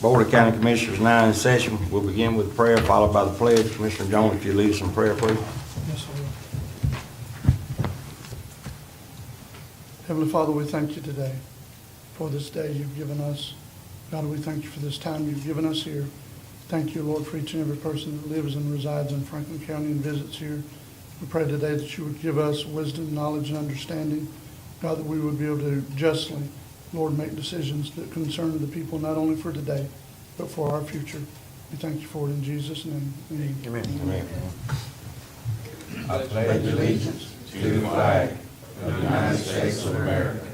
Board of County Commissioners now in session. We'll begin with prayer, followed by the pledge. Commissioner Jones, if you lead us in prayer, please. Yes, I will. Heavenly Father, we thank you today for this day you've given us. God, we thank you for this time you've given us here. Thank you, Lord, for each and every person that lives and resides in Franklin County and visits here. We pray today that you would give us wisdom, knowledge, and understanding. God, that we would be able to justly, Lord, make decisions that concern the people, not only for today, but for our future. We thank you for it in Jesus' name. Amen. Amen. I pledge allegiance to the flag of the United States of America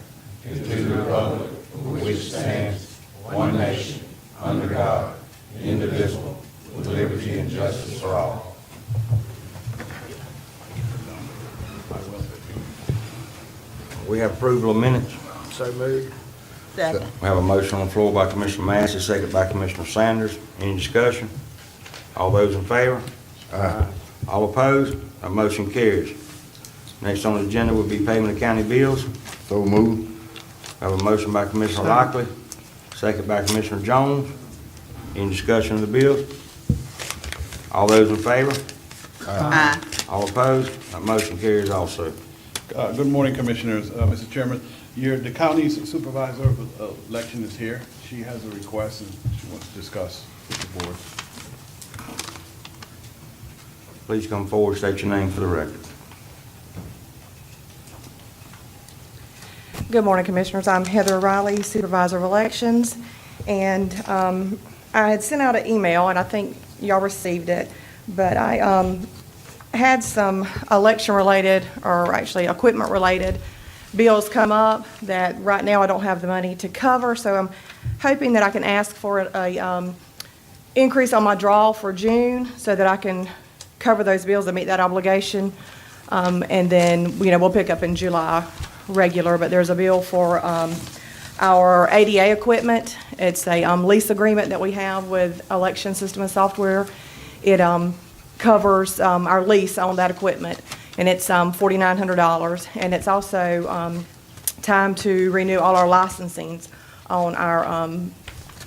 and to the republic for which it stands, one nation, under God, indivisible, with liberty and justice for all. We have approval of minutes. So moved. Second. We have a motion on the floor by Commissioner Massey, second by Commissioner Sanders. Any discussion? All those in favor? Aye. All opposed? That motion carries. Next on the agenda will be payment of county bills. So moved. We have a motion by Commissioner Lockley, second by Commissioner Jones. Any discussion of the bills? All those in favor? Aye. All opposed? That motion carries also. Good morning, Commissioners. Mr. Chairman, the county supervisor of election is here. She has a request and she wants to discuss with the board. Please come forward, state your name for the record. Good morning, Commissioners. I'm Heather Riley, Supervisor of Elections, and I had sent out an email, and I think y'all received it, but I had some election-related, or actually equipment-related bills come up that right now I don't have the money to cover, so I'm hoping that I can ask for a increase on my draw for June so that I can cover those bills and meet that obligation, and then, we'll pick up in July regular, but there's a bill for our ADA equipment. It's a lease agreement that we have with Election System and Software. It covers our lease on that equipment, and it's $4,900. And it's also time to renew all our licensings on our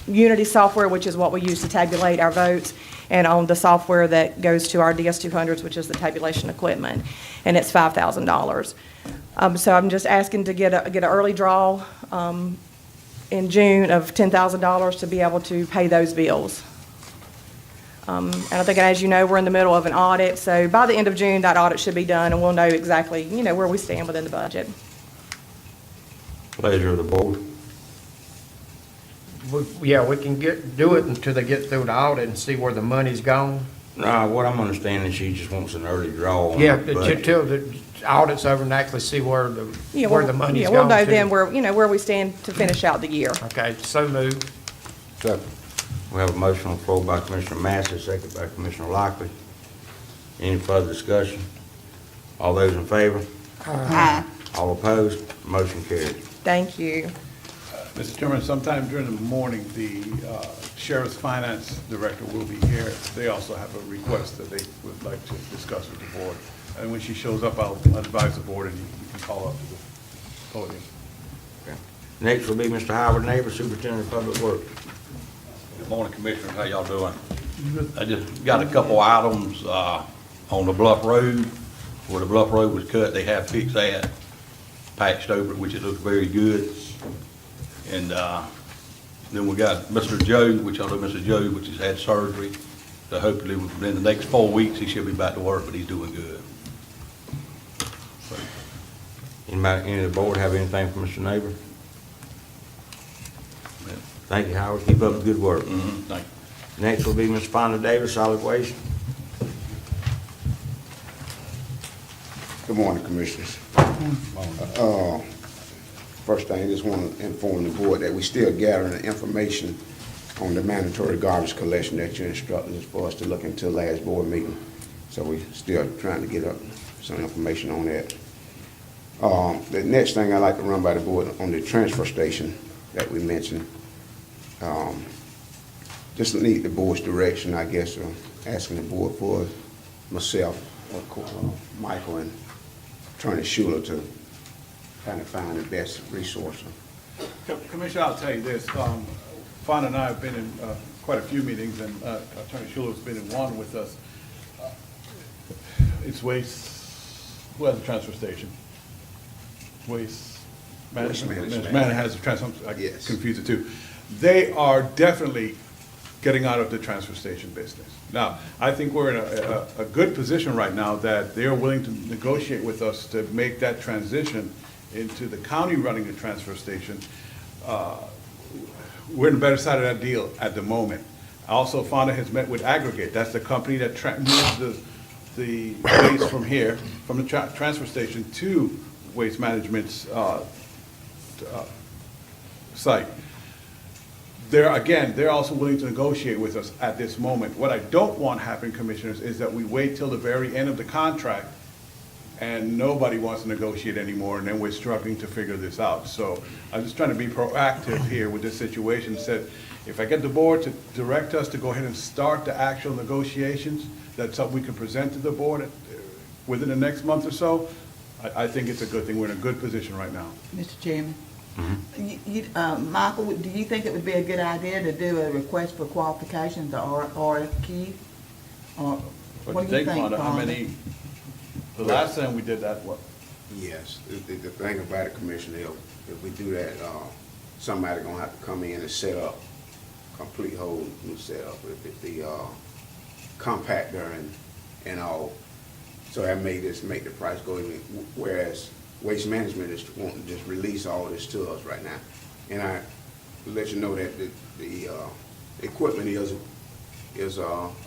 Unity software, which is what we use to tabulate our votes, and on the software that goes to our DS200s, which is the tabulation equipment, and it's $5,000. So I'm just asking to get an early draw in June of $10,000 to be able to pay those bills. And I think, as you know, we're in the middle of an audit, so by the end of June, that audit should be done, and we'll know exactly, where we stand within the budget. Pleasure of the board. Yeah, we can do it until they get through the audit and see where the money's gone. No, what I'm understanding, she just wants an early draw on Yeah, the budget. till the audit's over and actually see where the money's Yeah, gone we'll know to. then where we stand to finish out the year. Okay, so moved. We have a motion on the floor by Commissioner Massey, second by Commissioner Lockley. Any further discussion? All those in favor? Aye. All opposed? Motion carries. Thank you. Mr. Chairman, sometime during the morning, the Sheriff's Finance Director will be here. They also have a request that they would like to discuss with the board. And when she shows up, I'll advise the board and you can call up to the podium. Okay. Next will be Mr. Howard Neighbor, Superintendent of Public Works. Good morning, Commissioners. How y'all doing? I just got a couple items on the Bluff Road. Where the Bluff Road was cut, they have fixed that, patched over it, which it looks very good. And then we got Mr. Joe, which I know Mr. Joe, which has had surgery. So hopefully within the next 4 weeks, he should be back to work, but he's doing good. Any of the board have anything for Mr. Neighbor? Thank you, Howard. Keep up the good work. Thank you. Next will be Ms. Fonda Davis, Solid Waste. Good morning, Commissioners. First thing, I just want to inform the board that we still gathering information on the mandatory garbage collection that you instructed us for us to look into last board meeting. So we're still trying to get up some information on that. The next thing I'd like to run by the board on the transfer station that we mentioned. Just need the board's direction, I guess, asking the board for myself, Michael, and Attorney Schuler to kind of find the best resource. Commissioner, I'll tell you this, Fonda and I have been in quite a few meetings, and Attorney Schuler's been in one with us. It's Waste, who has a transfer station? Waste Management? Waste Management. Man has a transfer, I Yes. confuse the two. They are definitely getting out of the transfer station business. Now, I think we're in a good position right now that they're willing to negotiate with us to make that transition into the county running the transfer station. We're in the better side of that deal at the moment. Also, Fonda has met with Aggregate. That's the company that moves the waste from here, from the transfer station to Waste Management's site. They're also willing to negotiate with us at this moment. What I don't want happen, Commissioners, is that we wait till the very end of the contract and nobody wants to negotiate anymore, and then we're struggling to figure this out. So I'm just trying to be proactive here with this situation. Said, if I get the board to direct us to go ahead and start the actual negotiations, that's something we can present to the board within the next month or so, I think it's a good thing. We're in a good position right now. Mr. Chairman. Michael, do you think it would be a good idea to do a request for qualifications, or RFQ? Or What do you think, Fonda? How many, the last time we did that, what? Yes, the thing about it, Commissioner, if we do that, somebody gonna have to come in and set up, complete whole new setup, if it's the compactor and all. So that make the price go even, whereas Waste Management is wanting to just release all this to us right now. And I let you know that the equipment is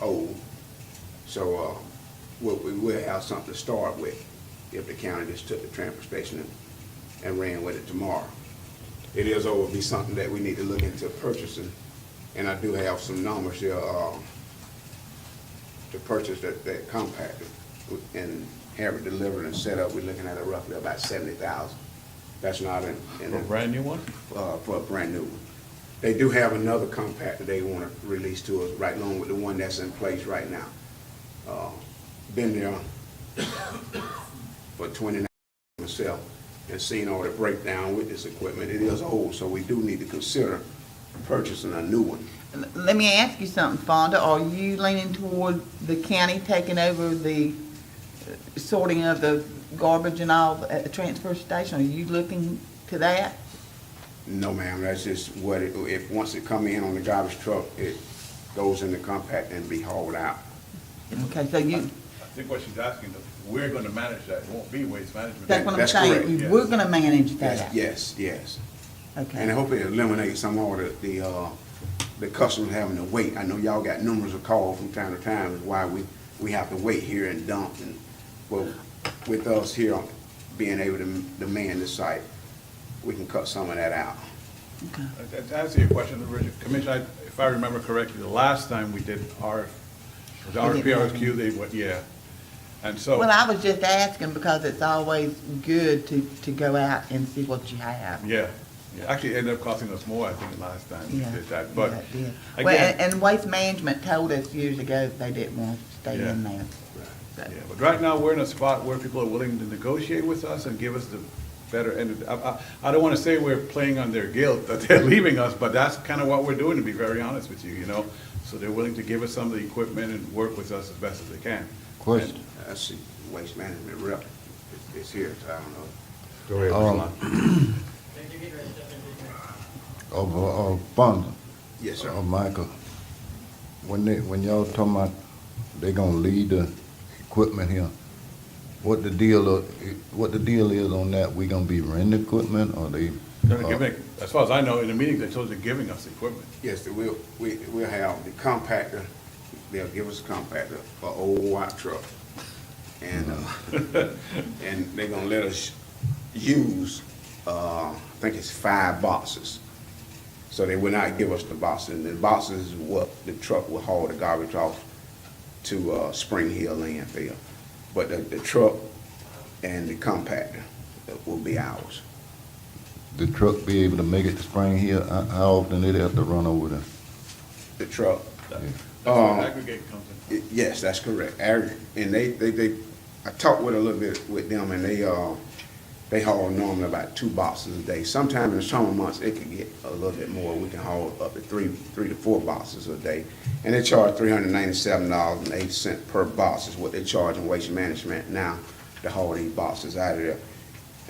old. So we will have something to start with if the county just took the transfer station and ran with it tomorrow. It is over, be something that we need to look into purchasing. And I do have some numbers here to purchase that compactor and have it delivered and set up. We're looking at roughly about $70,000. That's not in For a brand new one? for a brand new one. They do have another compactor they want to release to us right along with the one that's in place right now. Been there for 29 myself and seen all the breakdown with this equipment. It is old, so we do need to consider purchasing a new one. Let me ask you something, Fonda. Are you leaning toward the county taking over the sorting of the garbage and all at the transfer station? Are you looking to that? No, ma'am, that's just what if once it come in on the garbage truck, it goes in the compactor and be hauled out. Okay, so you, I think what she's asking, we're gonna manage that. It won't be Waste Management. that's what I'm That's saying. correct, yes. We're gonna manage that. Yes. And I Okay. hope it eliminates some more of the customers having to wait. I know y'all got numbers of calls from time to time, is why we have to wait here and dump. And well, with us here being able to demand the site, we can cut some of that out. To answer your question, Commissioner, if I remember correctly, the last time we did RFQ, they went, yeah. And so. Well, I was just asking because it's always good to go out and see what you have. Yeah, actually it ended up costing us more, I think, the last time we Yeah, did that, but yeah, it did. again. Well, and Waste Management told us years ago they didn't want to stay in there. So- Yeah, but right now, we're in a spot where people are willing to negotiate with us and give us the better end of, I don't want to say we're playing on their guilt that they're leaving us, but that's kind of what we're doing, to be very honest with you, you know? So they're willing to give us some of the equipment and work with us as best as they can. Question. I see Waste Management rep is here, so I don't know. Go ahead, Mr. Lyon. Fonda, Yes, sir. Michael, when y'all talking about they gonna leave the equipment here, what the deal is on that? We gonna be renting equipment or they? They're giving, as far as I know, in the meetings, they told us they're giving us the equipment. Yes, we'll have the compactor. They'll give us a compactor, an old white truck, and and they're gonna let us use I think it's 5 boxes. So they will not give us the boxes. And the boxes is what the truck will haul the garbage off to Spring Hill landfill. But the truck and the compactor will be ours. The truck be able to make it to Spring Hill? How often they have to run over there? The truck. That's where aggregate comes in. Yes, that's correct. And they I talked with a little bit with them, and They haul normally about 2 boxes a day. Sometime in the summer months, it could get a little bit more. We can haul up to three to 4 boxes a day. And they charge $397.80 per box is what they charge in Waste Management now to haul these boxes out of there.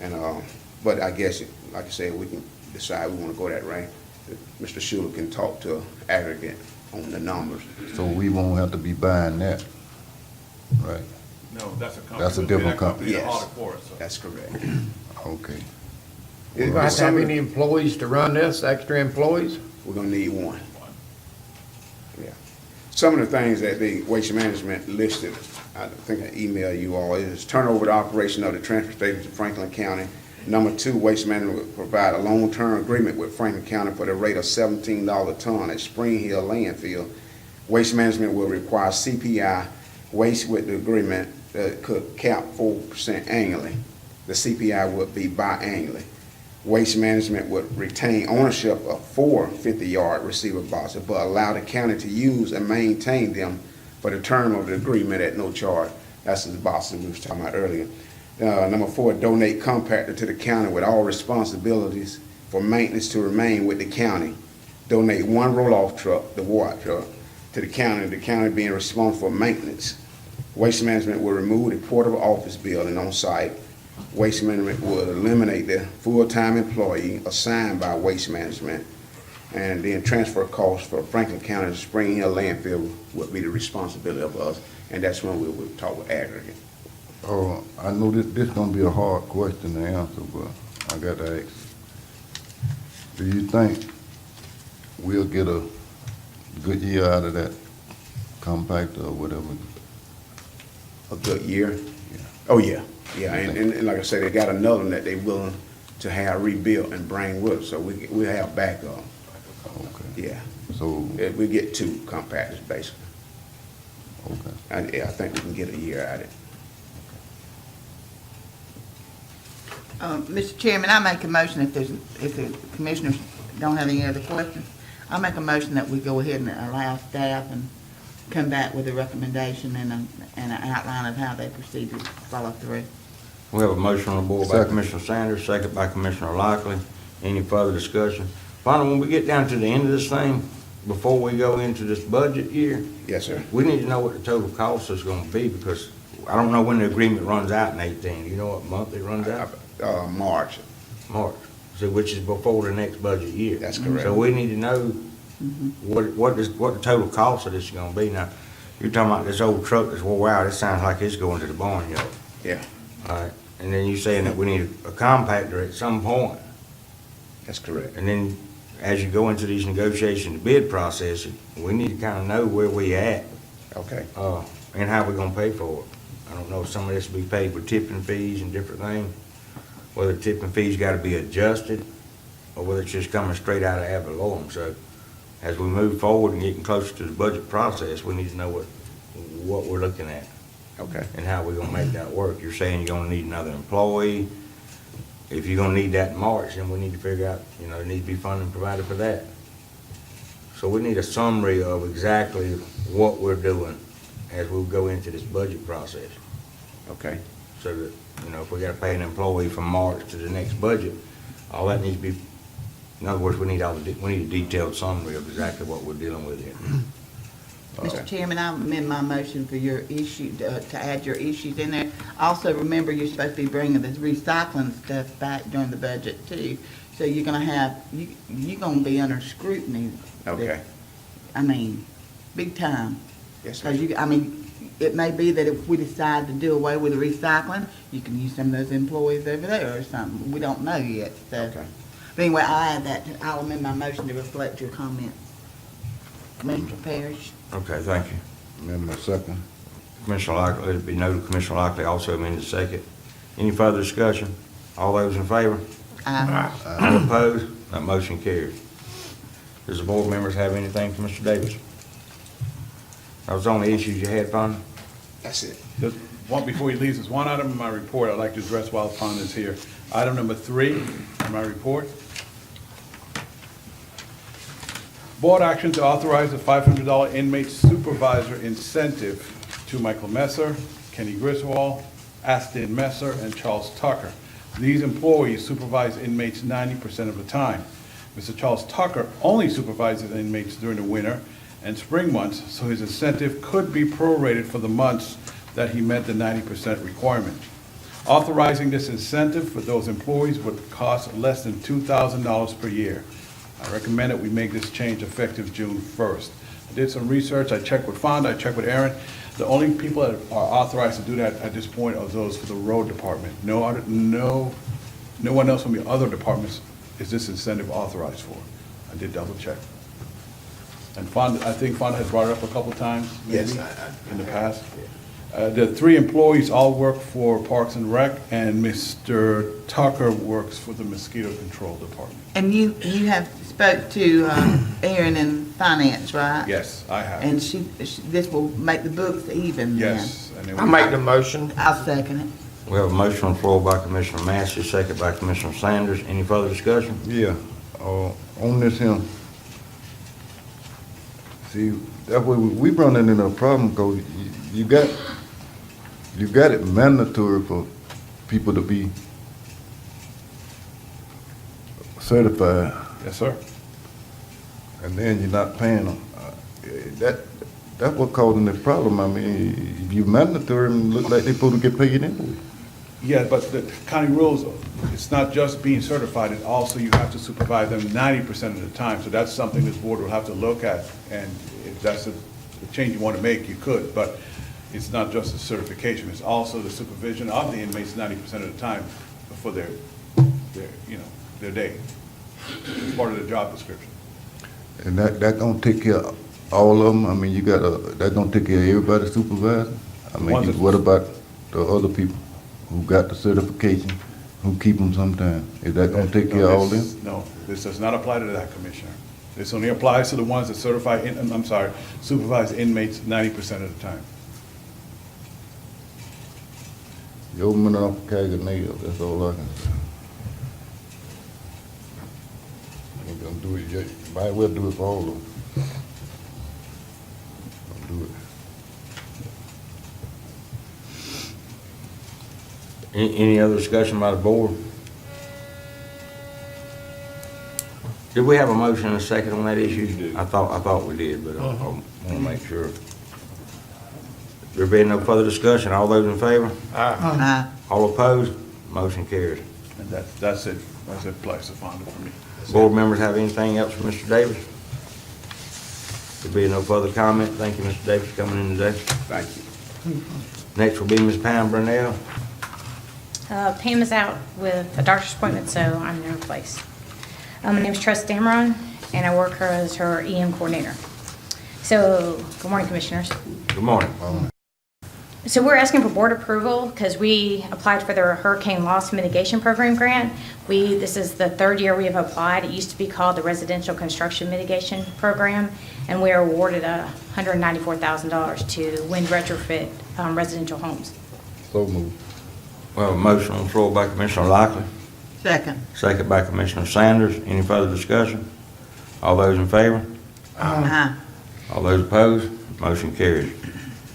And, but I guess, like I said, we can decide we want to go that way. Mr. Schuler can talk to aggregate on the numbers. So we won't have to be buying that, right? No, that's a company. That's a different company. That Yes. haul it for us, so. That's correct. Okay. You guys have any employees to run this, extra employees? We're gonna need one. Yeah. Some of the things that the Waste Management listed, I think I emailed you all, is turnover the operation of the transfer station to Franklin County. Number 2, Waste Management will provide a long-term agreement with Franklin County for the rate of $17 a ton at Spring Hill landfill. Waste Management will require CPI waste with the agreement that could cap 4% annually. The CPI would be biannually. Waste Management would retain ownership of 4 50-yard receiver boxes, but allow the county to use and maintain them for the term of the agreement at no charge. That's the boxes we was talking about earlier. Number 4, donate compactor to the county with all responsibilities for maintenance to remain with the county. Donate 1 roll-off truck, the Watt truck, to the county being responsible for maintenance. Waste Management will remove the portable office building on site. Waste Management will eliminate the full-time employee assigned by Waste Management. And then transfer costs for Franklin County to Spring Hill landfill would be the responsibility of us. And that's when we would talk with aggregate. I know this gonna be a hard question to answer, but I gotta ask. Do you think we'll get a good year out of that compactor or whatever? A good year? Oh, yeah. Yeah, and like I said, they got another one that they willing to have rebuilt and bring with us, so we have backup. Okay, Yeah. so, We get 2 compactors, basically. okay. And, yeah, I think we can get a year out of it. Mr. Chairman, I make a motion if the commissioners don't have any other questions, I make a motion that we go ahead and allow staff and come back with a recommendation and an outline of how they proceed to follow through. We have a motion on the board by Second. Commissioner Sanders, second by Commissioner Lockley. Any further discussion? Finally, when we get down to the end of this thing, before we go into this budget year, Yes, sir. we need to know what the total cost is gonna be, because I don't know when the agreement runs out in 18. You know what month it runs out? March. March, so which is before the next budget year. That's correct. So we need to know what the total cost of this is gonna be. Now, you're talking about this old truck that's wore out, it sounds like it's going to the barnyard. Yeah, All right, and then you're saying that we need a compactor at some point, that's correct. and then as you go into these negotiations, the bid process, we need to kind of know where we at, Okay. and how we're gonna pay for it. I don't know if some of this will be paid with tipping fees and different things, whether tipping fees gotta be adjusted, or whether it's just coming straight out of ad valorem. So, as we move forward and getting closer to the budget process, we need to know what we're looking at Okay. and how we're gonna make that work. You're saying you're gonna need another employee. If you're gonna need that in March, then we need to figure out, there needs to be funding provided for that. So we need a summary of exactly what we're doing as we go into this budget process. Okay. So that, if we gotta pay an employee from March to the next budget, all that needs to be, in other words, we need a detailed summary of exactly what we're dealing with here. Mr. Chairman, I amend my motion for your issue, to add your issues in there. Also, remember, you're supposed to be bringing the recycling stuff back during the budget too. So you're gonna you're gonna be under scrutiny. Okay. I mean, big time. Yes, sir. Because it may be that if we decide to do away with the recycling, you can use some of those employees over there or something. We don't know yet, so. Okay. But anyway, I'll amend my motion to reflect your comments. Commissioner Parrish? Okay, thank you. Amendment second. Commissioner Lockley, let it be noted, Commissioner Lockley also amended second. Any further discussion? All those in favor? Aye. All opposed? That motion carries. Does the board members have anything for Mr. Davis? Those are the only issues you had, Fonda? That's it. Just one, before he leaves, there's one item in my report I'd like to address while Fonda is here. Item number 3 in my report. Board action to authorize a $500 inmate supervisor incentive to Michael Messer, Kenny Griswold, Aston Messer, and Charles Tucker. These employees supervise inmates 90% of the time. Mr. Charles Tucker only supervises inmates during the winter and spring months, so his incentive could be prorated for the months that he met the 90% requirement. Authorizing this incentive for those employees would cost less than $2,000 per year. I recommend that we make this change effective June 1st. I did some research, I checked with Fonda, I checked with Aaron. The only people that are authorized to do that at this point are those for the road department. No one else from the other departments is this incentive authorized for. I did double check. And Fonda, I think Fonda has brought it up a couple times, maybe, in the past. The 3 employees all work for Parks and Rec, and Mr. Tucker works for the Mosquito Control Department. And you have spoke to Aaron in finance, right? Yes, I have. And this will make the books even then? Yes. And then I we- make the motion. I'll second it. We have a motion on the floor by Commissioner Massey, second by Commissioner Sanders. Any further discussion? Yeah, on this here. See, that way we running into a problem, because you got it mandatory for people to be certified, Yes, sir. and then you're not paying them. That's what causing the problem. I mean, if you mandatory, it look like they supposed to get paid anyway. Yeah, but the county rules, it's not just being certified, it also you have to supervise them 90% of the time. So that's something this board will have to look at, and if that's a change you want to make, you could. But it's not just the certification, it's also the supervision of the inmates 90% of the time for their day. It's part of the job description. And that gonna take care of all of them? I mean, that gonna take care of everybody supervising? I Ones that- mean, what about the other people who got the certification, who keep them sometimes? Is that gonna take care of all of them? No, this does not apply to that, Commissioner. This only applies to the ones that supervise inmates 90% of the time. You open it up a keg of nails, that's all I can say. Ain't gonna do it yet, might as well do it for all of them. Don't do it. Any other discussion by the board? Did we have a motion and a second on that issue? I thought we did, but I want to make sure. There being no further discussion, all those in favor? All opposed? Motion carries. And that's it. That's it, place of founder for me. Board members have anything else for Mr. Davis? There being no further comment, thank you, Mr. Davis, for coming in today. Thank you. Next will be Ms. Pam Brunel. Pam is out with a doctor's appointment, so I'm in her place. My name is Trust Dameron, and I work as her EM coordinator. So, good morning, Commissioners. Good morning. So we're asking for board approval because we applied for the Hurricane Loss Mitigation Program grant. This is the 3rd year we have applied. It used to be called the Residential Construction Mitigation Program, and we are awarded $194,000 to wind retrofit residential homes. So moved. We have a motion on the floor by Commissioner Lockley, Second. second by Commissioner Sanders. Any further discussion? All those in favor? All those opposed? Motion carries.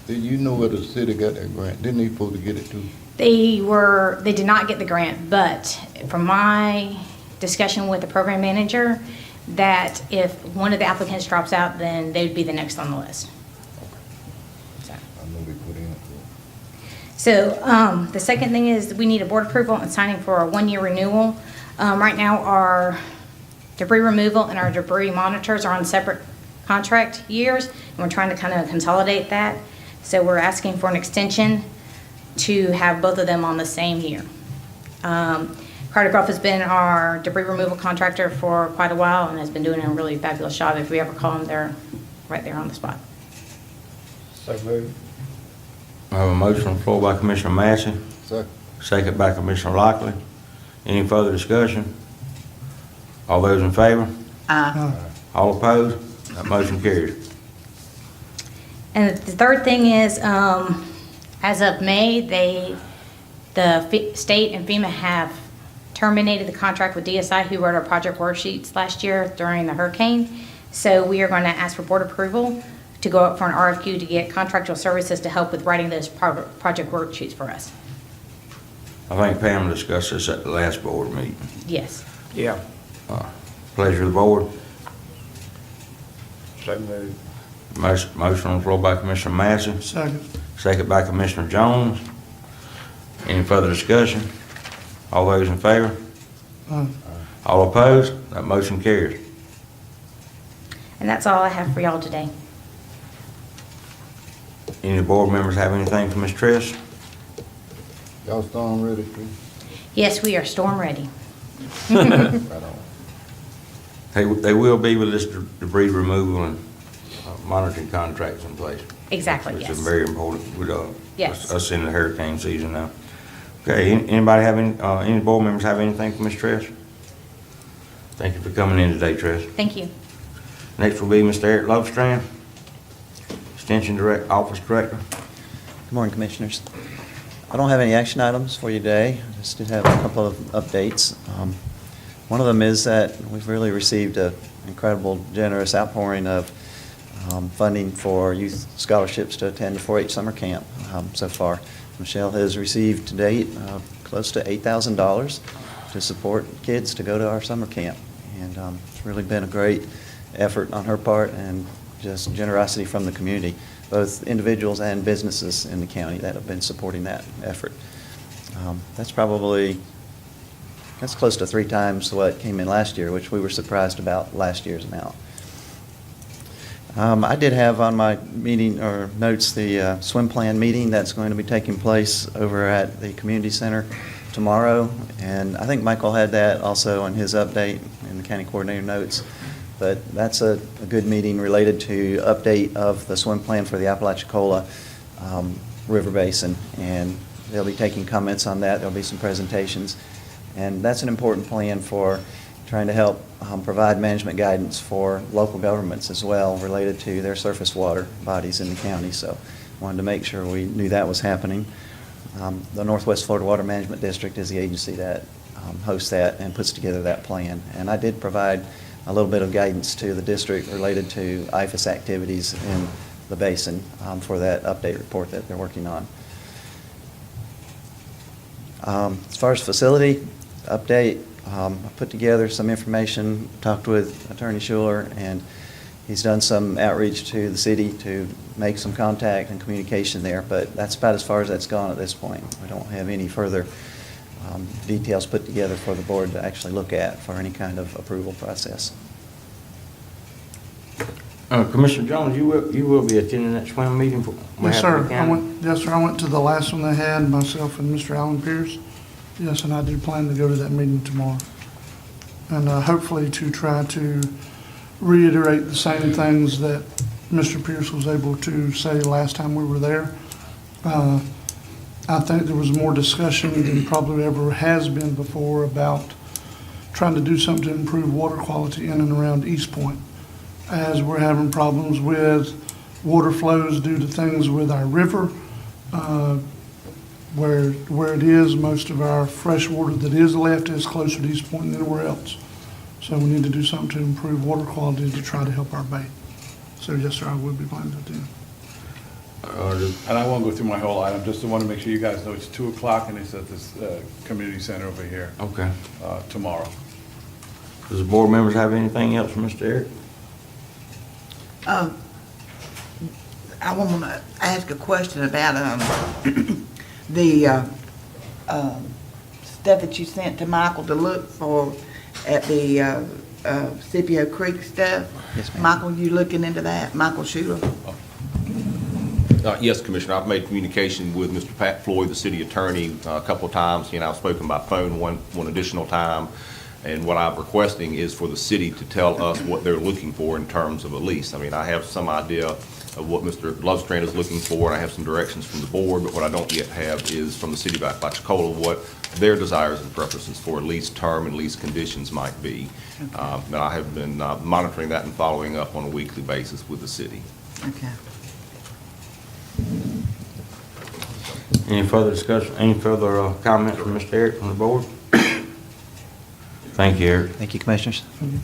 Did you know where the city got that grant? Didn't they supposed to get it too? They did not get the grant, but from my discussion with the program manager, that if one of the applicants drops out, then they would be the next on the list. So. I know they put in. So the second thing is we need a board approval and signing for a 1-year renewal. Right now, our debris removal and our debris monitors are on separate contract years, and we're trying to kind of consolidate that. So we're asking for an extension to have both of them on the same year. Carter Gruff has been our debris removal contractor for quite a while and has been doing a really fabulous job. If we ever call them, they're right there on the spot. So moved. I have a motion on the floor by Commissioner Massey, Second. second by Commissioner Lockley. Any further discussion? All those in favor? All opposed? That motion carries. And the third thing is, as of May, the state and FEMA have terminated the contract with DSI, who wrote our project worksheets last year during the hurricane. So we are going to ask for board approval to go up for an RFQ to get contractual services to help with writing those project worksheets for us. I think Pam discussed this at the last board meeting. Yes. Yeah. Pleasure of the board. So moved. Motion on the floor by Commissioner Massey, Second. second by Commissioner Jones. Any further discussion? All those in favor? Aye. All opposed? That motion carries. And that's all I have for y'all today. Any board members have anything for Ms. Triss? Y'all storm ready, Chris? Yes, we are storm ready. Right on. They will be with this debris removal and monitoring contracts in place. Exactly, Which is yes. very important with Yes. us in the hurricane season now. Okay, anybody have any board members have anything for Ms. Triss? Thank you for coming in today, Triss. Thank you. Next will be Mr. Eric Lovestrand, Extension Office Director. Good morning, Commissioners. I don't have any action items for you today. I just did have a couple of updates. One of them is that we've really received an incredible, generous outpouring of funding for youth scholarships to attend the 4-H summer camp so far. Michelle has received to date close to $8,000 to support kids to go to our summer camp. And it's really been a great effort on her part and just generosity from the community, both individuals and businesses in the county that have been supporting that effort. That's close to 3 times what came in last year, which we were surprised about last year's amount. I did have on my meeting or notes the swim plan meeting that's going to be taking place over at the community center tomorrow, and I think Michael had that also in his update in the county coordinator notes. But that's a good meeting related to update of the swim plan for the Apalachicola River Basin, and they'll be taking comments on that. There'll be some presentations, and that's an important plan for trying to help provide management guidance for local governments as well related to their surface water bodies in the county. So wanted to make sure we knew that was happening. The Northwest Florida Water Management District is the agency that hosts that and puts together that plan. And I did provide a little bit of guidance to the district related to IFAS activities in the basin for that update report that they're working on. As far as facility update, I put together some information, talked with Attorney Schuler, and he's done some outreach to the city to make some contact and communication there, but that's about as far as that's gone at this point. We don't have any further details put together for the board to actually look at for any kind of approval process. Commissioner Jones, you will be attending that swim meeting for Yes, behalf sir. of the county? Yes, sir. I went to the last one they had, myself and Mr. Alan Pierce. Yes, and I do plan to go to that meeting tomorrow. And hopefully to try to reiterate the same things that Mr. Pierce was able to say last time we were there. I think there was more discussion than probably ever has been before about trying to do something to improve water quality in and around East Point, as we're having problems with water flows due to things with our river, where it is, most of our fresh water that is left is closer to East Point than anywhere else. So we need to do something to improve water quality to try to help our bay. So yes, sir, I will be planning to attend. And I won't go through my whole item, just want to make sure you guys know it's 2 o'clock and it's at this community center over here Okay. tomorrow. Does the board members have anything else for Mr. Eric? I want to ask a question about the stuff that you sent to Michael to look for at the Scipio Creek stuff. Yes, ma'am. Michael, you looking into that? Michael Schuler? Yes, Commissioner, I've made communication with Mr. Pat Floyd, the city attorney, a couple of times. He and I have spoken by phone one additional time. And what I'm requesting is for the city to tell us what they're looking for in terms of a lease. I mean, I have some idea of what Mr. Lovestrand is looking for, and I have some directions from the board, but what I don't yet have is from the city of Apalachicola what their desires and preferences for a lease term and lease conditions might be. And I have been monitoring that and following up on a weekly basis with the city. Okay. Any further discussion, any further comments from Mr. Eric from the board? Thank you, Eric. Thank you, Commissioners. Thank you.